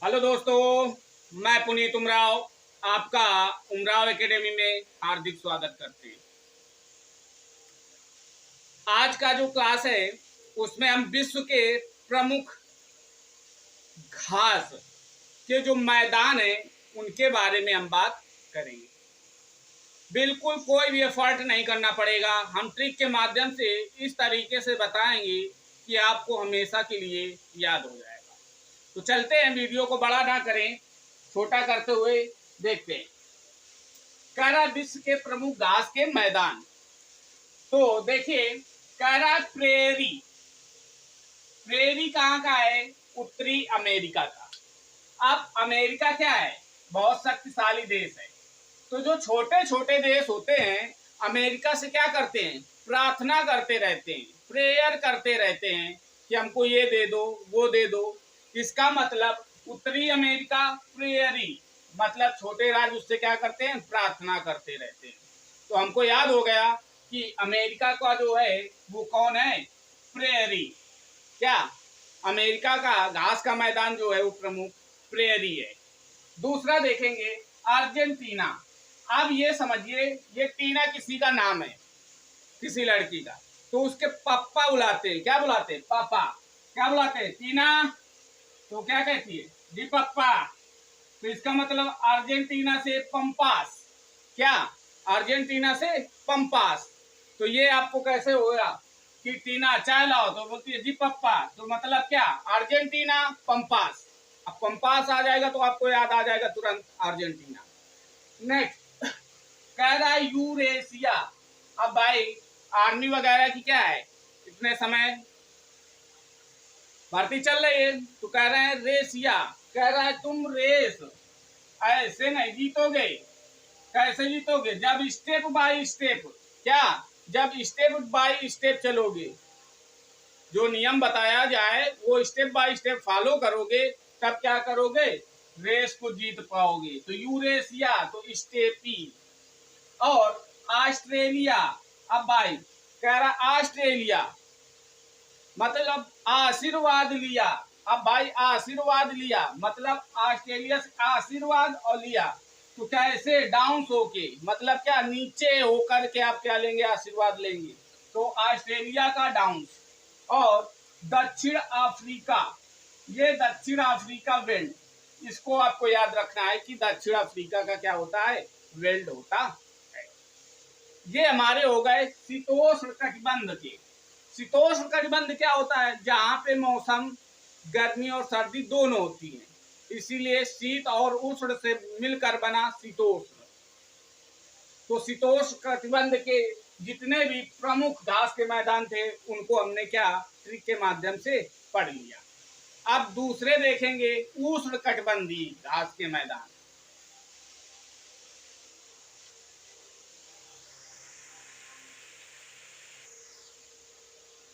Hello दोस्तों, मैं पुनीत उमराव आपका उमराव एकेडमी में हार्दिक स्वागत करते हैं। आज का जो क्लास है उसमें हम विश्व के प्रमुख घास के जो मैदान हैं उनके बारे में हम बात करेंगे। बिल्कुल कोई भी एफर्ट नहीं करना पड़ेगा, हम ट्रिक के माध्यम से इस तरीके से बताएंगे कि आपको हमेशा के लिए याद हो जाएगा। तो चलते हैं, वीडियो को बड़ा ना करें, छोटा करते हुए देखते हैं। कह रहा विश्व के प्रमुख घास के मैदान। तो देखिए, कह रहा प्रेरी। प्रेरी कहाँ का है? उत्तरी अमेरिका का। अब अमेरिका क्या है? बहुत शक्तिशाली देश है। तो जो छोटे छोटे देश होते हैं अमेरिका से क्या करते हैं? प्रार्थना करते रहते हैं, प्रेयर करते रहते हैं कि हमको ये दे दो, वो दे दो। इसका मतलब उत्तरी अमेरिका प्रेयरी, मतलब छोटे राज्य उससे क्या करते हैं? प्रार्थना करते रहते हैं। तो हमको याद हो गया कि अमेरिका का जो है वो कौन है? प्रेयरी। क्या अमेरिका का घास का मैदान जो है वो प्रमुख प्रेयरी है। दूसरा देखेंगे अर्जेंटीना। अब ये समझिए, ये टीना किसी का नाम है, किसी लड़की का। तो उसके पापा बुलाते हैं, क्या बुलाते हैं? पापा। क्या बुलाते हैं? टीना। तो क्या कहती है? जी पापा। तो इसका मतलब अर्जेंटीना से पंपास। क्या? अर्जेंटीना से पंपास। तो ये आपको कैसे होगा कि टीना चाय लाओ तो बोलती है जी पप्पा। तो मतलब क्या? Argentina pampas. अब पंपास आ जाएगा तो आपको याद आ जाएगा तुरंत अर्जेंटीना। नेक्स्ट कह रहा है यूरेशिया। अब भाई आर्मी वगैरह की क्या है, इतने समय भर्ती चल रही है, तो कह रहे हैं रेसिया। कह रहा है तुम रेस ऐसे नहीं जीतोगे। कैसे जीतोगे? जब स्टेप बाय स्टेप, क्या? जब स्टेप बाय स्टेप चलोगे, जो नियम बताया जाए वो स्टेप बाय स्टेप फॉलो करोगे, तब क्या करोगे? रेस को जीत पाओगे। तो यूरेशिया तो स्टेपी। और ऑस्ट्रेलिया। अब भाई कह रहा ऑस्ट्रेलिया मतलब आशीर्वाद लिया। अब भाई आशीर्वाद लिया मतलब ऑस्ट्रेलिया से आशीर्वाद और लिया तो कैसे? डाउन होके, मतलब क्या? नीचे होकर के आप क्या लेंगे? आशीर्वाद लेंगे। तो ऑस्ट्रेलिया का डाउन। और दक्षिण अफ्रीका, ये दक्षिण अफ्रीका वेल्ड। इसको आपको याद रखना है कि दक्षिण अफ्रीका का क्या होता है? वेल्ड होता है। ये हमारे हो गए शीतोष्ण कटिबंध के। शीतोष्ण कटिबंध क्या होता है? जहाँ पे मौसम गर्मी और सर्दी दोनों होती है, इसीलिए शीत और उष्ण से मिलकर बना शीतोष्ण। तो शीतोष्ण कटिबंध के जितने भी प्रमुख घास के मैदान थे उनको हमने क्या ट्रिक के माध्यम से पढ़ लिया। अब दूसरे देखेंगे उष्ण कटिबंधी घास के मैदान।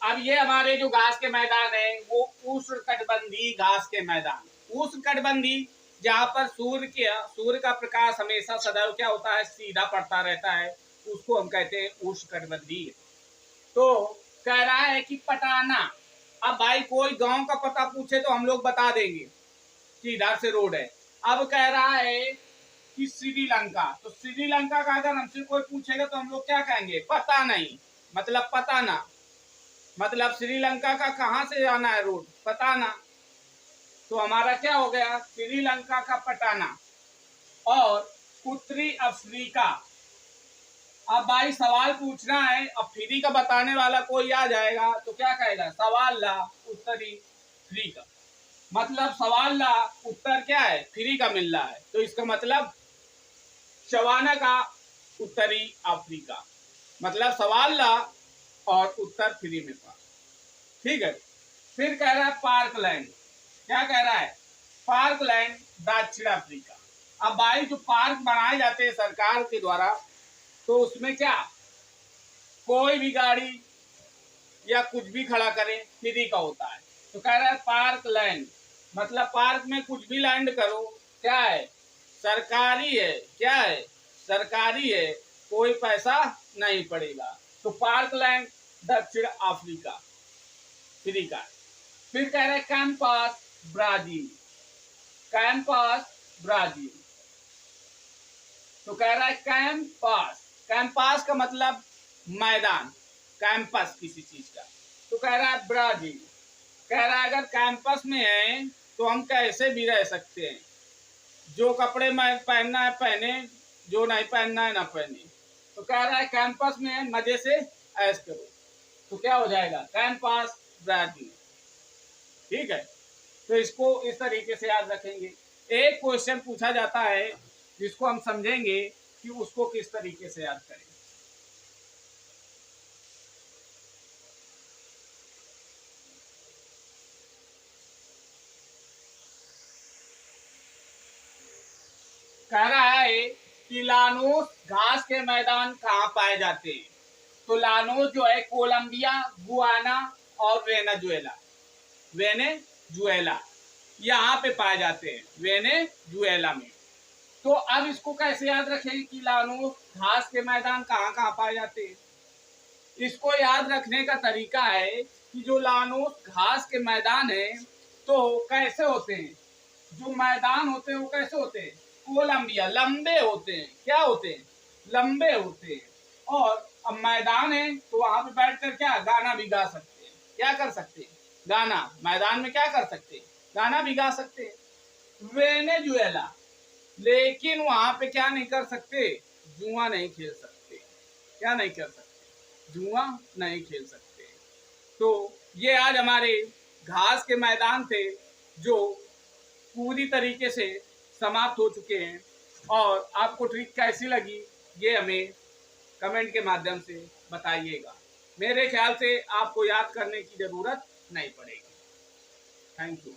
अब ये हमारे जो घास के मैदान है वो उष्ण कटिबंधी घास के मैदान। उष्ण कटिबंधी जहाँ पर सूर्य का प्रकाश हमेशा सदैव क्या होता है? सीधा पड़ता रहता है, उसको हम कहते हैं उष्ण कटिबंधी। तो कह रहा है कि पटाना। अब भाई कोई गांव का पता पूछे तो हम लोग बता देंगे कि इधर से रोड है। अब कह रहा है कि श्रीलंका। तो श्रीलंका का अगर हमसे कोई पूछेगा तो हम लोग क्या कहेंगे? पता नहीं, मतलब पता ना। मतलब श्रीलंका का कहाँ से जाना है रोड? पटाना। तो हमारा क्या हो गया? श्रीलंका का पटाना। और उत्तरी अफ्रीका। अब भाई सवाल पूछना है, अब फ्री का बताने वाला कोई आ जाएगा तो क्या कहेगा? सवाल ला उत्तरी फ्री का। मतलब सवाल ला, उत्तर क्या है? फ्री का मिल रहा है, तो इसका मतलब शवाना का उत्तरी अफ्रीका। मतलब सवाल ला और उत्तर फ्री में पा। ठीक है। फिर कह रहा है पार्कलैंड। क्या कह रहा है? पार्कलैंड दक्षिण अफ्रीका। अब भाई जो पार्क बनाए जाते हैं सरकार के द्वारा, तो उसमें क्या कोई भी गाड़ी या कुछ भी खड़ा करे फ्री का होता है। तो कह रहा है पार्क लैंड, मतलब पार्क में कुछ भी लैंड करो, क्या है? सरकारी है। क्या है? सरकारी है, कोई पैसा नहीं पड़ेगा। तो पार्क लैंड दक्षिण अफ्रीका फ्री का। फिर कह रहे हैं कैंपस ब्राजील। Campus Brazil. तो कह रहा है कैंपस, कैंपस का मतलब मैदान, कैंपस किसी चीज का। तो कह रहा है ब्राजील, कह रहा है अगर कैंपस में है तो हम कैसे भी रह सकते हैं, जो कपड़े में पहनना है पहने, जो नहीं पहनना है ना पहने। तो कह रहा है कैंपस में है, मजे से ऐश करो। तो क्या हो जाएगा, कैंपस ब्राजील। ठीक है, तो इसको इस तरीके से याद रखेंगे। एक क्वेश्चन पूछा जाता है जिसको हम समझेंगे कि उसको किस तरीके से याद करें। कह रहा है कि लानोस घास के मैदान कहाँ पाए जाते हैं। तो लानोस जो है कोलंबिया, गुआना और वेनेजुएला, वेनेजुएला यहाँ पे पाए जाते हैं, वेनेजुएला में। तो अब इसको कैसे याद रखें कि लानोस घास के मैदान कहाँ कहाँ पाए जाते हैं। इसको याद रखने का तरीका है कि जो लानोस घास के मैदान है तो कैसे होते हैं, जो मैदान होते हैं वो कैसे होते हैं, कोलंबिया, लंबे होते हैं। क्या होते हैं, लंबे होते हैं। और अब मैदान है तो वहां पे बैठकर क्या गाना भी गा सकते हैं। क्या कर सकते हैं, गाना, मैदान में क्या कर सकते हैं, गाना भी गा सकते हैं। वेनेजुएला, लेकिन वहां पे क्या नहीं कर सकते, जुआ नहीं खेल सकते। क्या नहीं कर सकते, जुआ नहीं खेल सकते। तो ये आज हमारे घास के मैदान थे जो पूरी तरीके से समाप्त हो चुके हैं। और आपको ट्रिक कैसी लगी ये हमें कमेंट के माध्यम से बताइएगा। मेरे ख्याल से आपको याद करने की ज़रूरत नहीं पड़ेगी। Thank you.